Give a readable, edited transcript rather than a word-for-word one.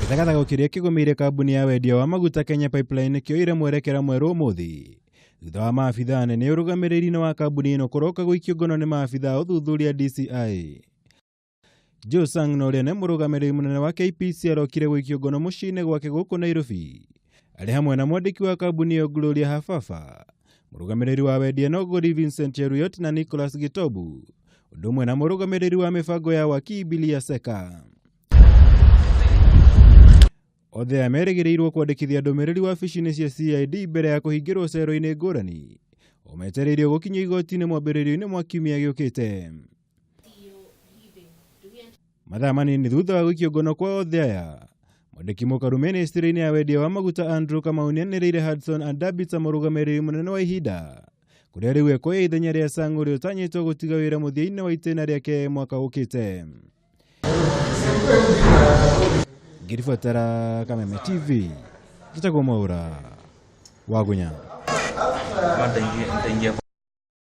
Gĩthagathago kĩrĩa kĩgũmĩire kambuni ya wendia wa maguta Kenya Pipeline kĩoire mwerekera mwerũ ũmũthĩ thutha wa maabithaa anene ũrũgamĩrĩri-inĩ wa kambuni ĩno kũroka gũikio ngono nĩ maabithaa ũthuthuria DCI. Joe Sang na ũrĩa nĩ mũrũgamĩrĩri mũnene wa KPC arokire gũikio ngono mũciĩ-inĩ gwake gũkũ Nairobi, arĩ hamwe na mwandĩki wa kambuni ĩyo Gloria Hafafa, mũrũgamĩrĩri wa wendia na ũgũri Vincent Cheruiyot na Nicholas Gitobu, ũndũ ũmwe na mũrũgamĩrĩri wa mĩbango ya waki Bilia Seka. Othe amerĩgĩrĩirwo kwandĩkithia ndũmĩrĩri wabici-inĩ cia CID mbere ya kũhingĩrwo cero-inĩ ngũrani, o metereirio gũkinya igoti-inĩ mwambĩrĩrio-inĩ mwa kiumia gĩũkĩte. Mathaa manini thutha wa gũikio ngono kwa othe aya, mwandĩki mũkaru ministry-inĩ ya wendia wa maguta Andrew Kamau nĩanĩrĩire Hudson Adabi ta mũrũgamĩrĩri mũnene wa ihinda, kũrĩa rĩu ekoya ithenya rĩa Sang ũrĩa ũtanyĩtwo gũtiga wĩra mũthia-inĩ wa itĩna rĩake mwaka ũkĩte. Ngiribatara Kameme TV, Njĩtagwo Mwaũra wa Gunya.